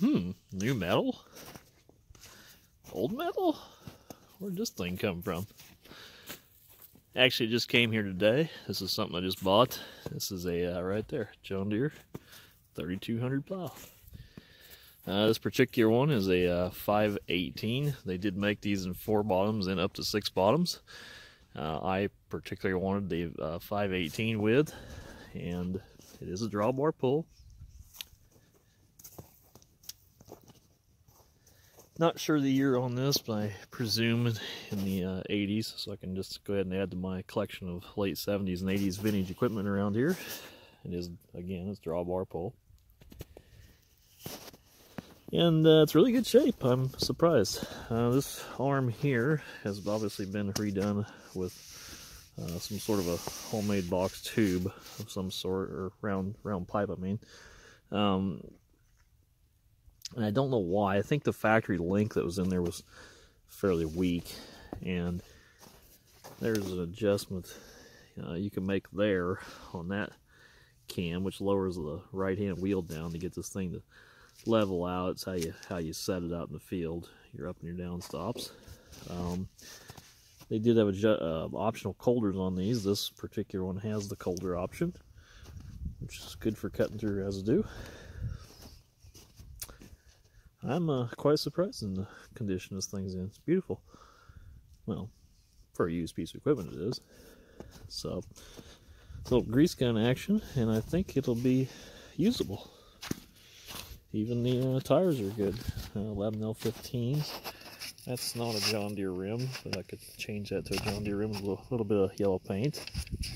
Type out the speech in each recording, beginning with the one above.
New metal? Old metal? Where'd this thing come from? Actually, it just came here today. This is something I just bought. This is a, right there, John Deere 3200 plow. This particular one is a 518. They did make these in 4 bottoms and up to 6 bottoms. I particularly wanted the 518 width, and it is a drawbar pull. Not sure the year on this, but I presume in the 80s, so I can just go ahead and add to my collection of late 70s and 80s vintage equipment around here. It is, again, it's drawbar pull. And it's really good shape. I'm surprised. This arm here has obviously been redone with some sort of a homemade box tube of some sort, or round pipe, I mean. And I don't know why. I think the factory link that was in there was fairly weak. And there's an adjustment you can make there on that cam, which lowers the right-hand wheel down to get this thing to level out. It's how you set it out in the field. Your up and your down stops. They did have optional colders on these. This particular one has the colder option, which is good for cutting through residue. I'm quite surprised in the condition this thing's in. It's beautiful. Well, for a used piece of equipment it is. So, a little grease gun action, and I think it'll be usable. Even the tires are good. 11L15s. That's not a John Deere rim, but I could change that to a John Deere rim with a little bit of yellow paint.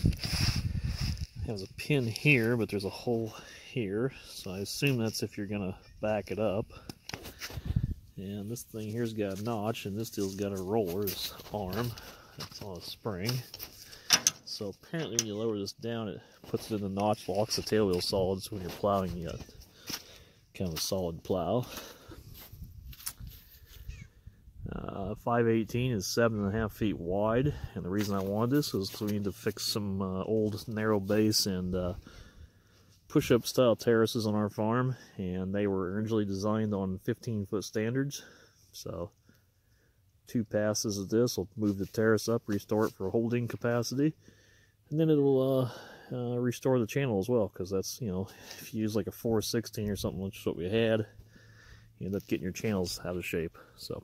It has a pin here, but there's a hole here, so I assume that's if you're gonna back it up. And this thing here's got a notch, and this deal's got a roller, this arm. That's on a spring. So apparently when you lower this down, it puts it in the notch, locks the tail wheel solid, so when you're plowing, you got kind of a solid plow. 518 is 7.5 feet wide, and the reason I wanted this was because we need to fix some old narrow base and push-up style terraces on our farm, and they were originally designed on 15-foot standards. So 2 passes of this will move the terrace up, restore it for holding capacity, and then it'll restore the channel as well, because that's, you know, if you use like a 416 or something, which is what we had, you end up getting your channels out of shape. So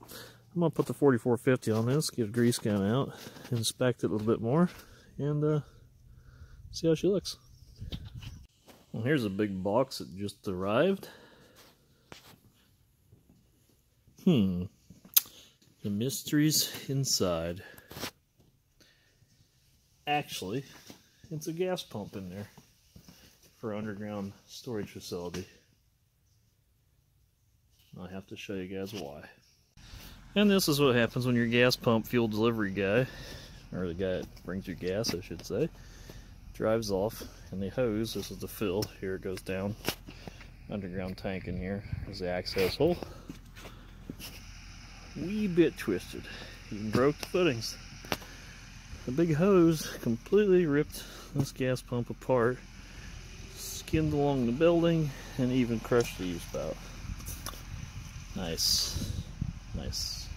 I'm going to put the 4450 on this, get a grease gun out, inspect it a little bit more, and see how she looks. Well, here's a big box that just arrived. The mysteries inside. Actually, it's a gas pump in there for underground storage facility. I'll have to show you guys why. And this is what happens when your gas pump fuel delivery guy, or the guy that brings you gas, I should say, drives off, and the hose, this is the fill, here it goes down, underground tank in here, is the access hole. Wee bit twisted, even broke the footings. The big hose completely ripped this gas pump apart, skinned along the building, and even crushed the U-spout. Nice. Nice.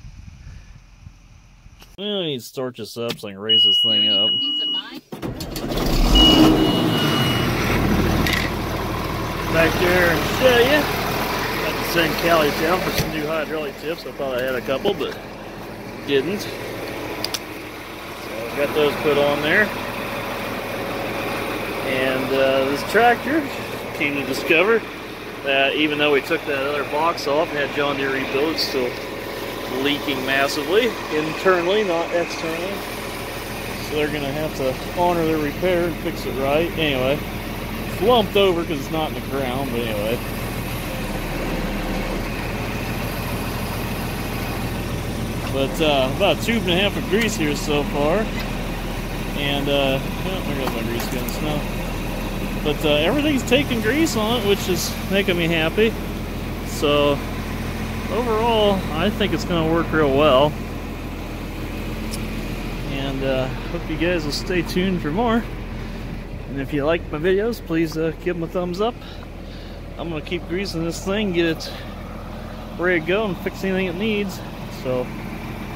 Well, I need to start this up so I can raise this thing up. Back there and show you. Got to send Callie down for some new hydraulic tips. I thought I had a couple, but didn't. So I got those put on there. And this tractor came to discover that even though we took that other box off and had John Deere rebuild, it's still leaking massively internally, not externally. So they're going to have to honor their repair and fix it right. Anyway, it's lumped over because it's not in the ground, but anyway. But about 1.5 tubes of grease here so far. And, oh, there goes my grease guns now. But everything's taking grease on it, which is making me happy. So overall, I think it's going to work real well. And hope you guys will stay tuned for more. And if you like my videos, please give them a thumbs up. I'm going to keep greasing this thing, get it ready to go and fix anything it needs. So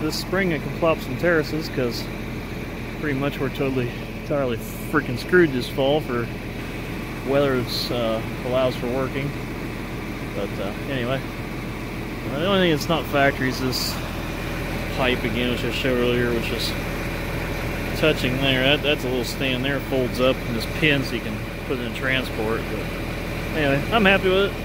this spring I can plop some terraces because pretty much we're entirely freaking screwed this fall for weather allows for working. But anyway, the only thing that's not factory is this pipe again, which I showed earlier, which is touching there. That's a little stand there, folds up, and this pin so you can put it in transport. But anyway, I'm happy with it.